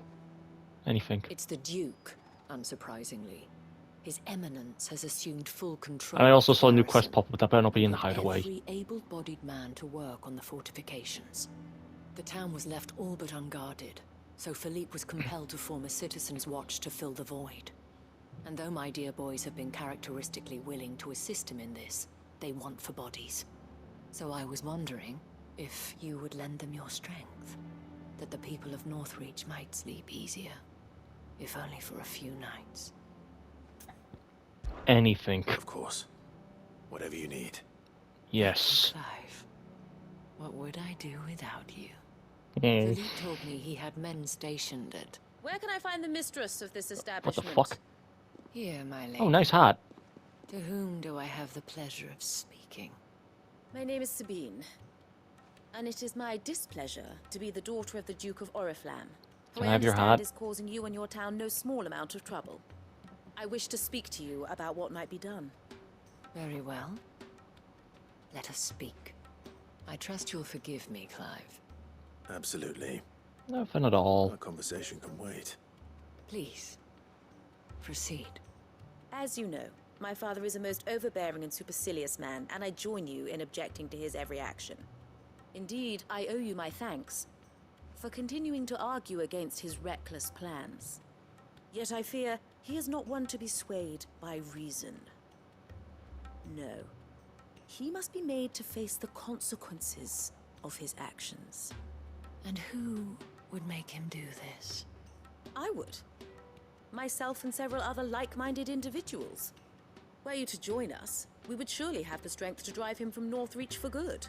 Anything. It's the Duke, unsurprisingly. His Eminence has assumed full control. And I also of the saw a new garrison. quest pop up that better not be in the hideaway. Every able-bodied man to work on the fortifications. The town was left all but unguarded, so Philippe was compelled to form a citizen's watch to fill the void. And though my dear boys have been characteristically willing to assist him in this, they want for bodies. So I was wondering if you would lend them your strength, that the people of Northreach might sleep easier, if only for a few nights. Anything. Of course. Whatever you need. Yes. Clive, what would I do without you? Mm. Philippe told me he had men stationed at... Where can I find the mistress of this What establishment? the fuck? Here, my lady. Oh, nice hat. To whom do I have the pleasure of speaking? My name is Sabine, and it is my displeasure to be the daughter of the Duke of Oriflamme, who Can I I have your understand hat? is causing you and your town no small amount of trouble. I wish to speak to you about what might be done. Very well. Let us speak. I trust you'll forgive me, Clive. Absolutely. Nothing at all. Our conversation can wait. Please, proceed. As you know, my father is a most overbearing and supercilious man, and I join you in objecting to his every action. Indeed, I owe you my thanks for continuing to argue against his reckless plans. Yet I fear he is not one to be swayed by reason. No. He must be made to face the consequences of his actions. And who would make him do this? I would. Myself and several other like-minded individuals. Were you to join us, we would surely have the strength to drive him from Northreach for good.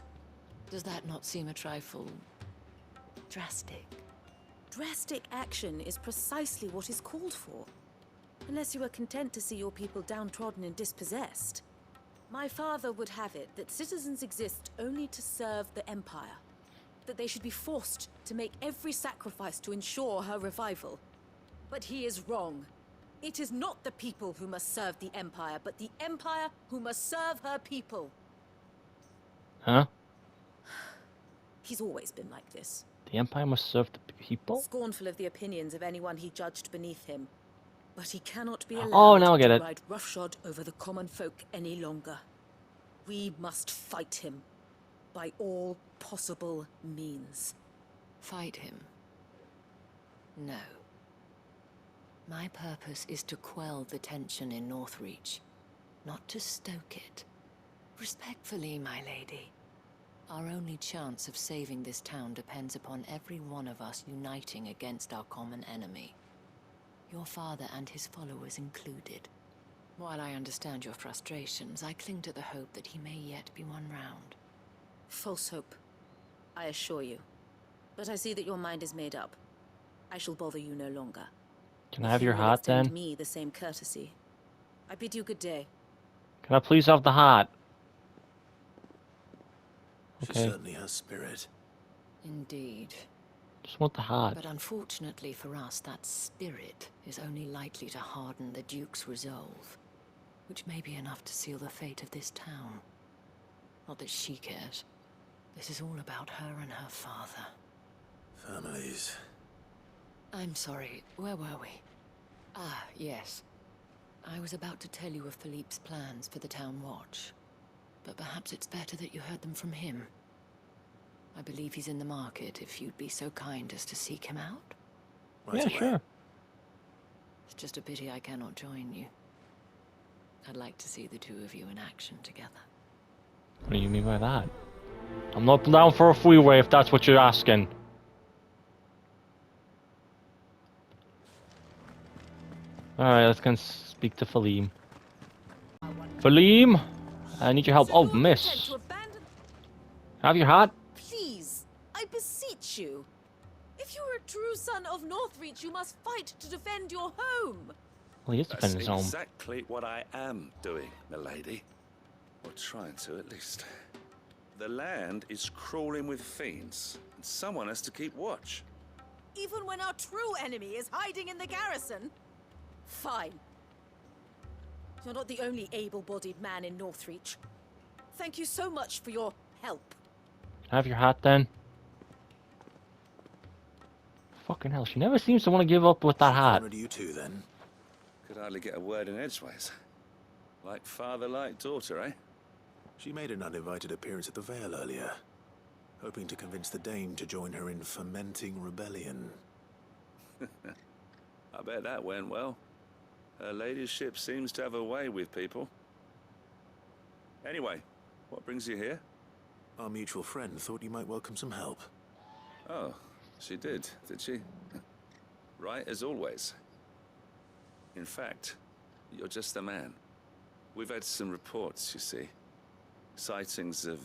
Does that not seem a trifle... drastic? Drastic action is precisely what is called for. Unless you are content to see your people downtrodden and dispossessed. My father would have it that citizens exist only to serve the Empire. That they should be forced to make every sacrifice to ensure her revival. But he is wrong. It is not the people who must serve the Empire, but the Empire who must serve her people. Huh? He's always been like this. The Empire must serve the people? Scornful of the opinions of anyone he judged beneath him. But he cannot be Oh, allowed now I get to it. ride roughshod over the common folk any longer. We must fight him by all possible means. Fight him? No. My purpose is to quell the tension in Northreach, not to stoke it. Respectfully, my lady. Our only chance of saving this town depends upon every one of us uniting against our common enemy. Your father and his followers included. While I understand your frustrations, I cling to the hope that he may yet be won round. False hope, I assure you. But I see that your mind is made up. I shall bother you no longer. Can I have You your will hat extend then? me the same courtesy. I bid you good day. Can I please have the hat? She Okay. certainly has spirit. Indeed. Just want the hat. But unfortunately for us, that spirit is only likely to harden the Duke's resolve, which may be enough to seal the fate of this town. Not that she cares. This is all about her and her father. Families. I'm sorry, where were we? Ah, yes. I was about to tell you of Philippe's plans for the town watch. But perhaps it's better that you heard them from him. I believe he's in the market, if you'd be so kind as to seek him out. Right Yeah, away. sure. It's just a pity I cannot join you. I'd like to see the two of you in action together. What do you mean by that? I'm not down for a freeway if that's what you're asking. Alright, let's go and speak to Philippe. Philippe? I need your help. Oh, miss. Have your hat? Please, I beseech you. If you are a true son of Northreach, you must fight to defend your home. Well, he is That's defending his home. exactly what I am doing, milady. Or trying to, at least. The land is crawling with fiends, and someone has to keep watch. Even when our true enemy is hiding in the garrison? Fine. You're not the only able-bodied man in Northreach. Thank you so much for your help. Have your hat then. Fucking hell, she never seems to want to give up with that hat. Cornered you too, then. Could hardly get a word in edgeways. Like father, like daughter, eh? She made an uninvited appearance at the Vale earlier, hoping to convince the Dame to join her in fomenting rebellion. I bet that went well. Her ladyship seems to have a way with people. Anyway, what brings you here? Our mutual friend thought you might welcome some help. Oh, she did she? Right as always. In fact, you're just the man. We've had some reports, you see. Sightings of,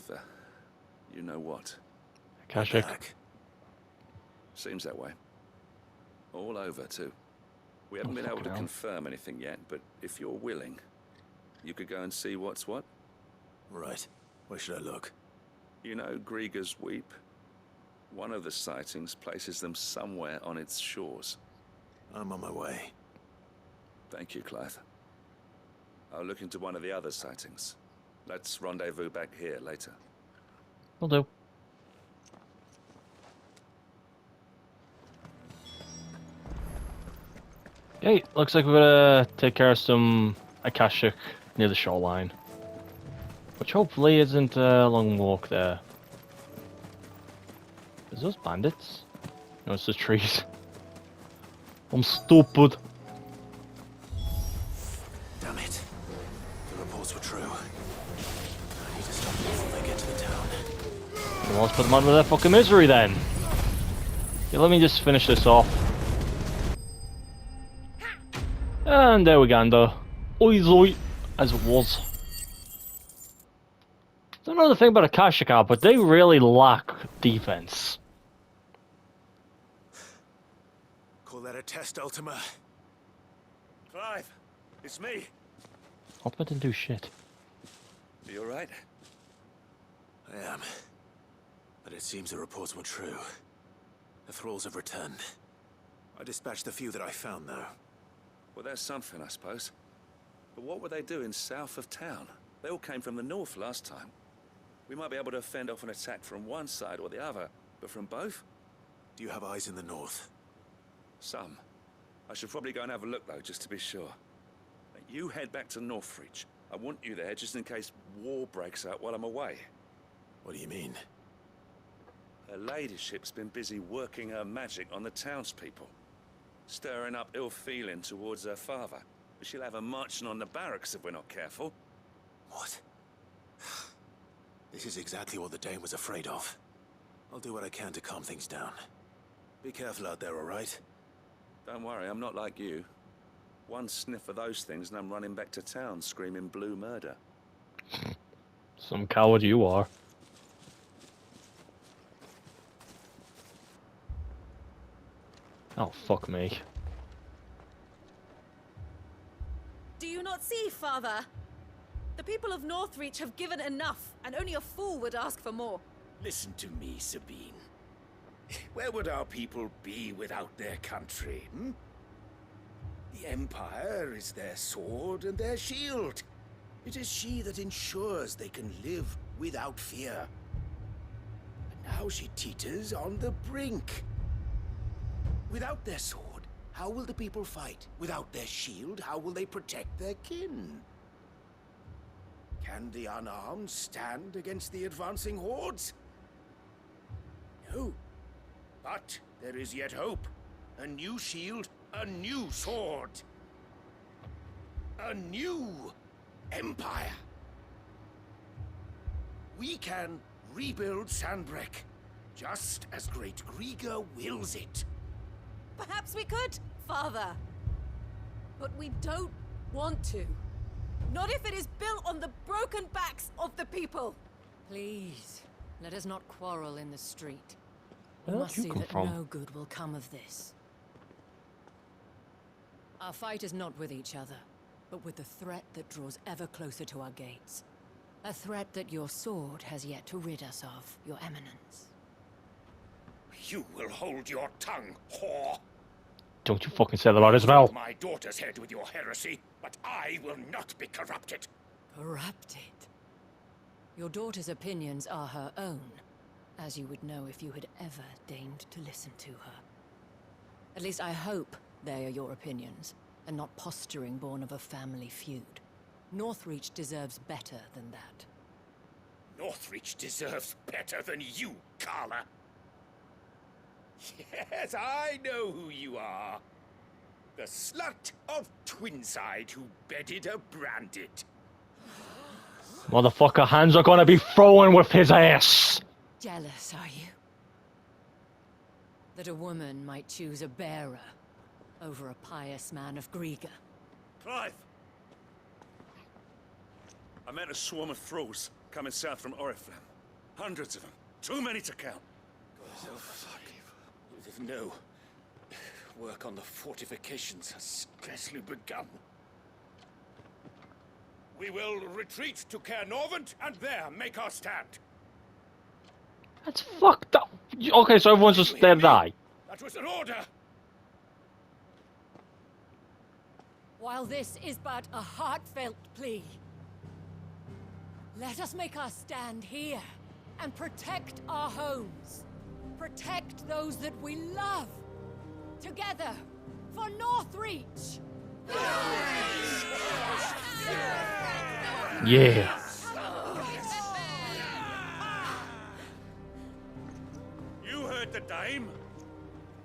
you know what. Akashic. Seems that way. All over, too. We haven't been able to confirm anything yet, but if you're willing, you could go and see what's what. Right. Where should I look? You know Grieger's Weep? One of the sightings places them somewhere on its shores. I'm on my way. Thank you, Clive. I'll look into one of the other sightings. Let's rendezvous back here later. Will do. Okay, looks like we're gonna take care of some Akashic near the shoreline. Which hopefully isn't a long walk there. Is those bandits? No, it's just trees. I'm stupid. Damn it. The reports were true. I need to stop them before they get to the town. Well, let's put them out of their fucking misery then. Yeah, let me just finish this off. And there we go, Oi, as it was. Don't know the thing about Akashic are, but they really lack defense. Call that a test, Ultima? Clive, it's me. Ultima didn't do shit. You alright? I am. But it seems the reports were true. The thralls have returned. I dispatched the few that I found, though. Well, that's something, I suppose. But what were they doing south of town? They all came from the north last time. We might be able to fend off an attack from one side or the other, but from both? Do you have eyes in the north? Some. I should probably go and have a look, though, just to be sure. You head back to Northreach. I want you there just in case war breaks out while I'm away. What do you mean? Her ladyship's been busy working her magic on the townspeople. Stirring up ill feeling towards her father. But she'll have her marching on the barracks if we're not careful. What? This is exactly what the Dane was afraid of. I'll do what I can to calm things down. Be careful out there, all right? Don't worry, I'm not like you. One sniff of those things and I'm running back to town screaming blue murder. Some coward you are. Oh, fuck me. Do you not see, Father? The people of Northreach have given enough, and only a fool would ask for more. Listen to me, Sabine. Where would our people be without their country, hmm? The Empire is their sword and their shield. It is she that ensures they can live without fear. But now she teeters on the brink. Without their sword, how will the people fight? Without their shield, how will they protect their kin? Can the unarmed stand against the advancing hordes? No. But there is yet hope. A new shield, a new sword. A new empire. We can rebuild Sanbreque, just as Great Grieger wills it. Perhaps we could, Father. But we don't want to. Not if it is built on the broken backs of the people. Please, let us not quarrel in the street. We Where must did you see come that from? no good will come of this. Our fight is not with each other, but with the threat that draws ever closer to our gates. A threat that your sword has yet to rid us of, Your Eminence. You will hold your tongue, whore. Don't you fucking say that about Isabel. My daughter's head with your heresy, but I will not be corrupted. Corrupted? Your daughter's opinions are her own, as you would know if you had ever deigned to listen to her. At least I hope they are your opinions, and not posturing born of a family feud. Northreach deserves better than that. Northreach deserves better than you, Carla. Yes, I know who you are. The slut of Twinside who bedded a Brandit. Motherfucker, hands are gonna be throwing with his ass! Jealous, are you? That a woman might choose a bearer over a pious man of Griega. Clive! I met a swarm of thralls coming south from Oriflamme. Hundreds of them. Too many to count. Oh, fuck. No. Work on the fortifications has scarcely begun. We will retreat to Caer Norvent and there make our stand. That's fucked up. Okay, so everyone's just there to die. That was an order. While this is but a heartfelt plea, let us make our stand here and protect our homes. Protect those that we love. Together for Northreach. Yeah. You heard the dame.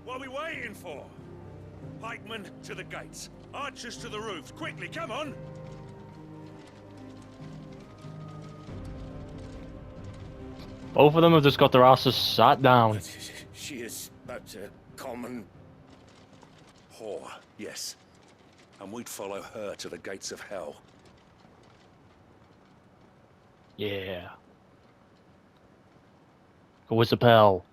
What are we waiting for? Pikemen to the gates. Archers to the roofs. Quickly, come on! Both of them have just got their asses sat down. She is but a common Whore, yes. And we'd follow her to the gates of hell. Yeah. Go with the pal.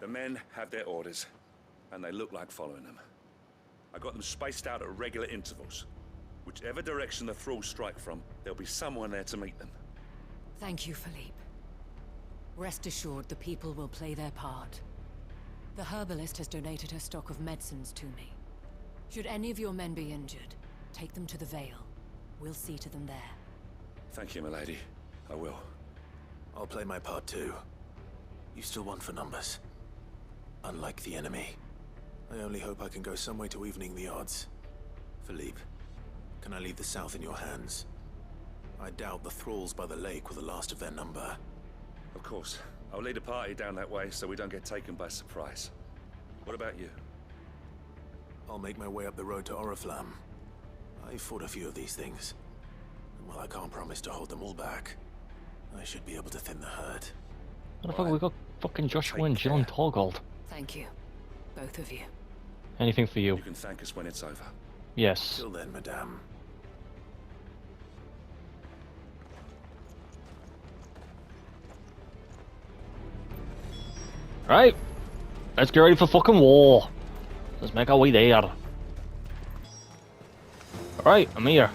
The men have their orders, and they look like following them. I got them spaced out at regular intervals. Whichever direction the thralls strike from, there'll be someone there to meet them. Thank you, Philippe. Rest assured the people will play their part. The herbalist has donated her stock of medicines to me. Should any of your men be injured, take them to the Vale. We'll see to them there. Thank you, milady. I will. I'll play my part too. You still won for numbers. Unlike the enemy. I only hope I can go some way to evening the odds. Philippe, can I leave the south in your hands? I doubt the thralls by the lake were the last of their number. Of course. I'll lead a party down that way so we don't get taken by surprise. What about you? I'll make my way up the road to Oriflamme. I fought a few of these things. And while I can't promise to hold them all back, I should be able to thin the herd. What the fuck, we got fucking Joshua and John Torgold. Thank you. Both of you. Anything for you. You can thank us when it's over. Yes. Till then, madame. Right. Let's get ready for fucking war. Let's make our way there. Alright, I'm here.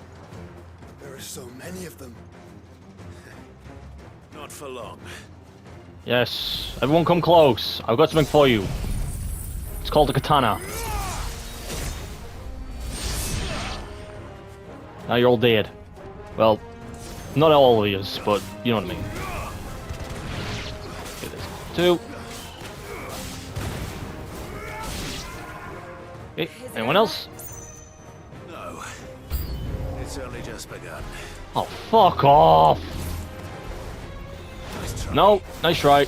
There are so many of them. Not for long. Yes. Everyone come close. I've got something for you. It's called a katana. Now you're all dead. Well, not all of yous, but you know what I mean. Okay, there's two. Okay, anyone else? No. It's only just begun. Oh, fuck off! Nice try. No, nice try.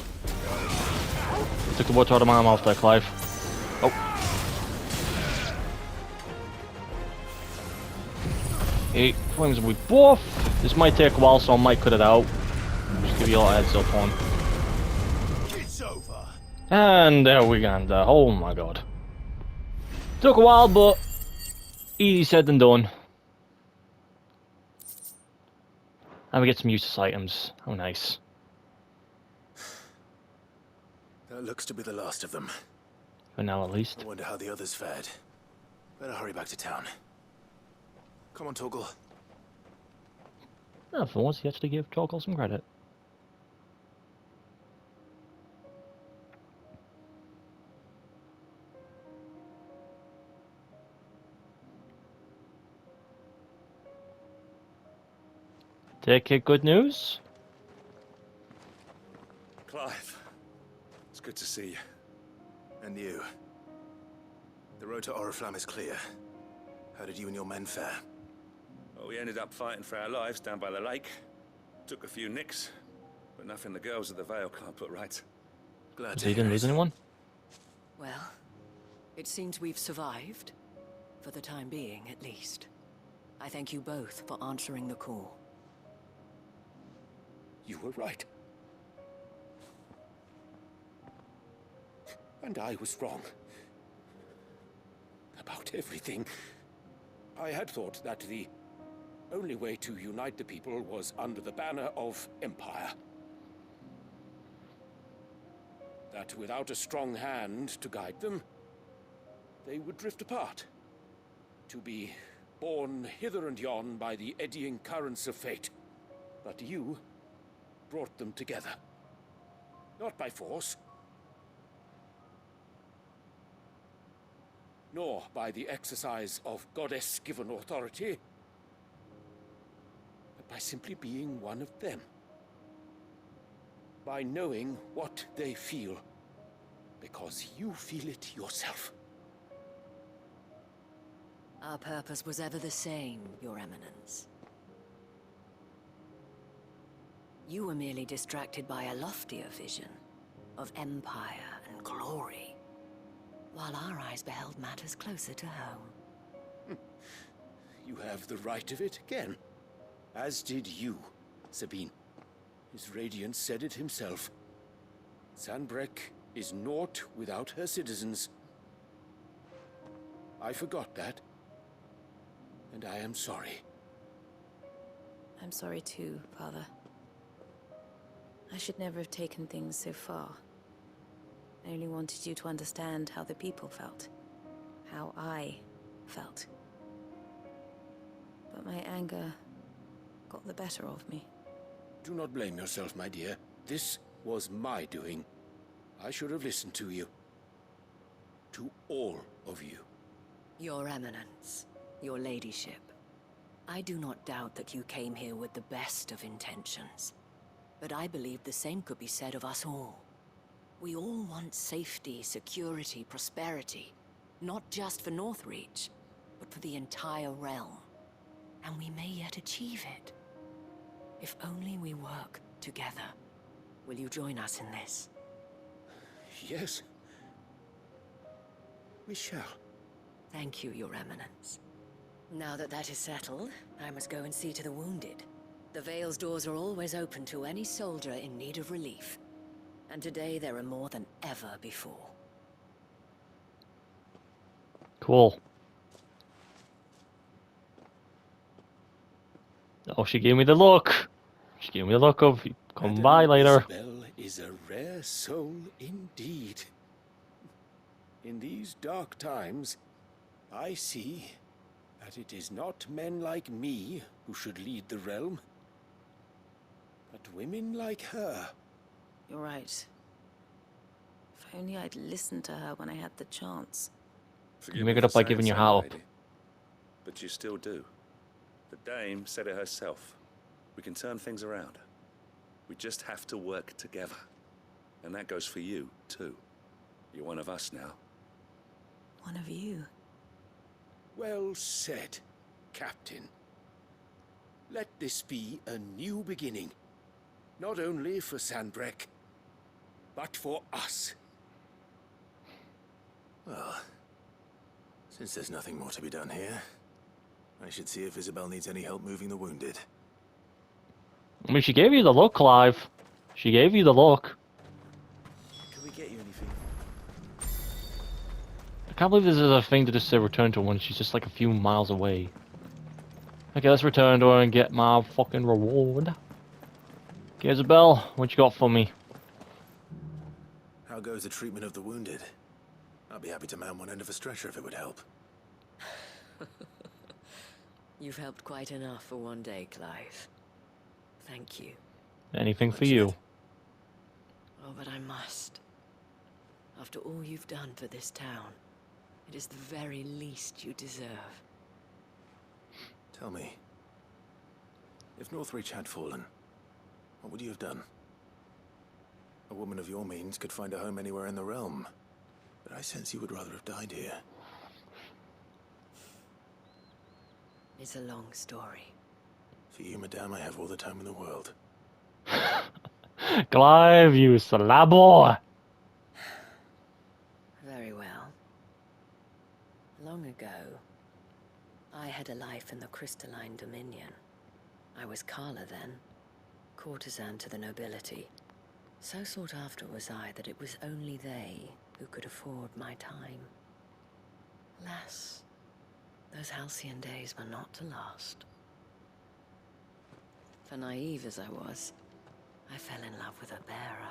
Took the words out of my mouth there, Clive. Oh. Hey, flames we both. This might take a while, so I might cut it out. Just give you all a heads up on. It's over. And there we go. Oh my god. Took a while, but easy said than done. And we get some useless items. How nice. That looks to be the last of them. For now, at least. I wonder how the others fared. Better hurry back to town. Come on, Torgal. Oh, for once, he actually gave Torgal some credit. Take it, good news? Clive, it's good to see you. And you. The road to Oriflamme is clear. How did you and your men fare? Well, we ended up fighting for our lives down by the lake. Took a few nicks, but nothing the girls of the Vale can't put right. Glad So you didn't lose anyone? Well, it seems we've survived. For the time being, at least. I thank you both for answering the call. You were right. And I was wrong. About everything. I had thought that the only way to unite the people was under the banner of Empire. That without a strong hand to guide them, they would drift apart. To be borne hither and yon by the eddying currents of fate. But you brought them together. Not by force, nor by the exercise of goddess-given authority, but by simply being one of them. By knowing what they feel, because you feel it yourself. Our purpose was ever the same, Your Eminence. You were merely distracted by a loftier vision of empire and glory, while our eyes beheld matters closer to home. You have the right of it again. As did you, Sabine. His Radiance said it himself. Sanbreque is naught without her citizens. I forgot that. And I am sorry. I'm sorry too, Father. I should never have taken things so far. I only wanted you to understand how the people felt. How I felt. But my anger got the better of me. Do not blame yourself, my dear. This was my doing. I should have listened to you. To all of you. Your Eminence, your Ladyship, I do not doubt that you came here with the best of intentions. But I believe the same could be said of us all. We all want safety, security, prosperity. Not just for Northreach, but for the entire realm. And we may yet achieve it. If only we work together. Will you join us in this? Yes. We shall. Thank you, Your Eminence. Now that that is settled, I must go and see to the wounded. The Vale's doors are always open to any soldier in need of relief. And today there are more than ever before. Cool. Oh, she gave me the look. She gave me the look of, come Madame by later. Isabel is a rare soul indeed. In these dark times, I see that it is not men like me who should lead the realm, but women like her. You're right. If only I'd listened to her when I had the chance. Forgive You make me it up for by saying giving your so, heart up. lady, but you still do. The dame said it herself. We can turn things around. We just have to work together. And that goes for you, too. You're one of us now. One of you. Well said, Captain. Let this be a new beginning. Not only for Sanbreque, but for us. Well, since there's nothing more to be done here, I should see if Isabel needs any help moving the wounded. I mean, she gave you the look, Clive. She gave you the look. Can we get you anything? I can't believe this is a thing to just say return to when she's just like a few miles away. Okay, let's return to her and get my fucking reward. Okay, Isabel, what you got for me? How goes the treatment of the wounded? I'd be happy to man one end of a stretcher if it would help. You've helped quite enough for one day, Clive. Thank you. Anything for you. Oh, but I must. After all you've done for this town, it is the very least you deserve. Tell me, if Northreach had fallen, what would you have done? A woman of your means could find a home anywhere in the realm, but I sense you would rather have died here. It's a long story. For you, madame, I have all the time in the world. Clive, you slabber! Very well. Long ago, I had a life in the crystalline dominion. I was Carla then, courtesan to the nobility. So sought after was I that it was only they who could afford my time. Alas, those halcyon days were not to last. For naive as I was, I fell in love with a bearer.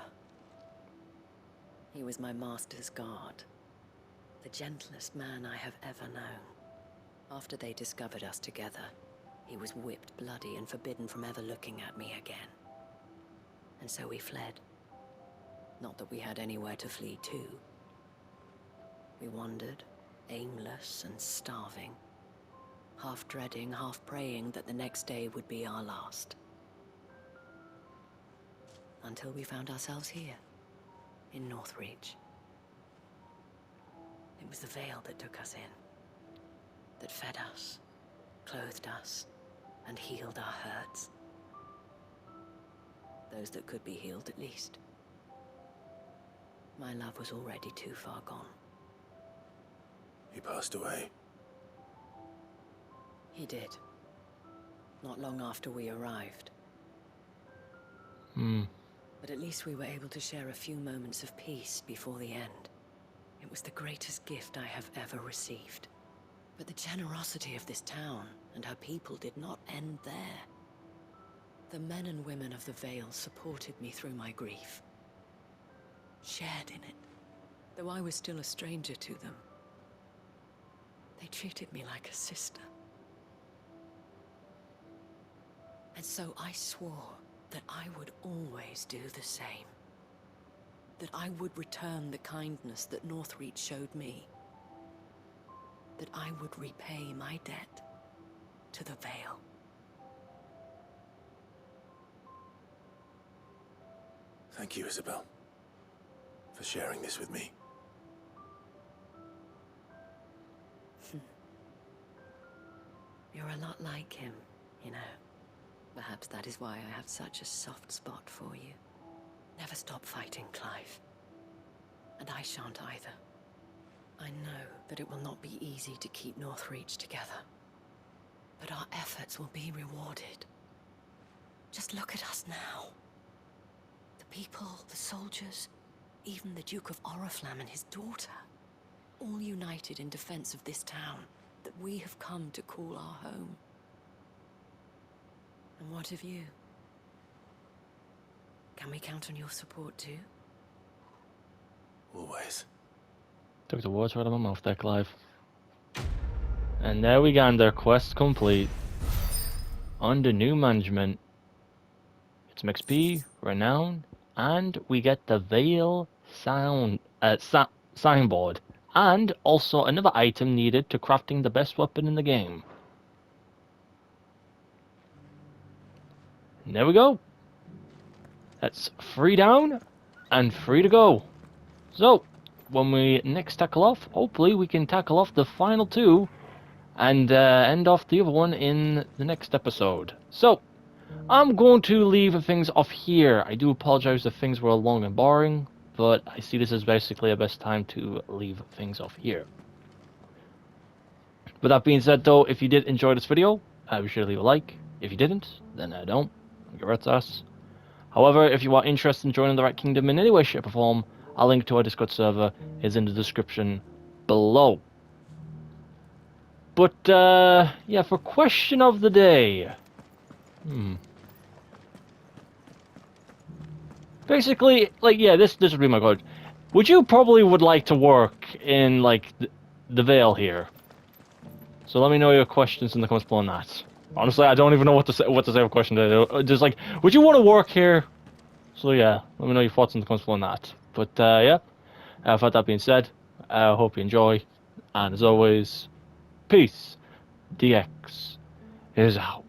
He was my master's guard, the gentlest man I have ever known. After they discovered us together, he was whipped bloody and forbidden from ever looking at me again. And so we fled. Not that we had anywhere to flee to. We wandered, aimless and starving, half dreading, half praying that the next day would be our last. Until we found ourselves here, in Northreach. It was the veil that took us in, that fed us, clothed us, and healed our hurts. Those that could be healed, at least. My love was already too far gone. He passed away. He did. Not long after we arrived. But at least we were able to share a few moments of peace before the end. It was the greatest gift I have ever received. But the generosity of this town and her people did not end there. The men and women of the Vale supported me through my grief. Shared in it, though I was still a stranger to them. They treated me like a sister. And so I swore that I would always do the same. That I would return the kindness that Northreach showed me. That I would repay my debt to the Vale. Thank you, Isabel, for sharing this with me. You're a lot like him, you know. Perhaps that is why I have such a soft spot for you. Never stop fighting, Clive. And I shan't either. I know that it will not be easy to keep Northreach together. But our efforts will be rewarded. Just look at us now. The people, the soldiers, even the Duke of Oriflamme and his daughter. All united in defense of this town that we have come to call our home. And what of you? Can we count on your support too? Always. Took the words right out of my mouth there, Clive. And there we go, their quest complete. Under new management. Get some XP, renown, and we get the Veil signboard. And also another item needed to crafting the best weapon in the game. And there we go. That's 3 down and 3 to go. So, when we next tackle off, hopefully we can tackle off the final 2 and end off the other one in the next episode. So, I'm going to leave things off here. I do apologize if things were long and boring, but I see this as basically the best time to leave things off here. With that being said though, if you did enjoy this video, be sure to leave a like. If you didn't, then don't. Get rid of us. However, if you are interested in joining the Rat Kingdom in any way, shape or form, a link to our Discord server is in the description below. But, yeah, for question of the day. Basically, like, yeah, this would be my question. Would you would like to work in, like, the Vale here? So let me know your questions in the comments below on that. Honestly, I don't even know what to say for question today. Just like, would you want to work here? So yeah, let me know your thoughts in the comments below on that. But yeah, with that being said, I hope you enjoy. And as always, peace. DX is out.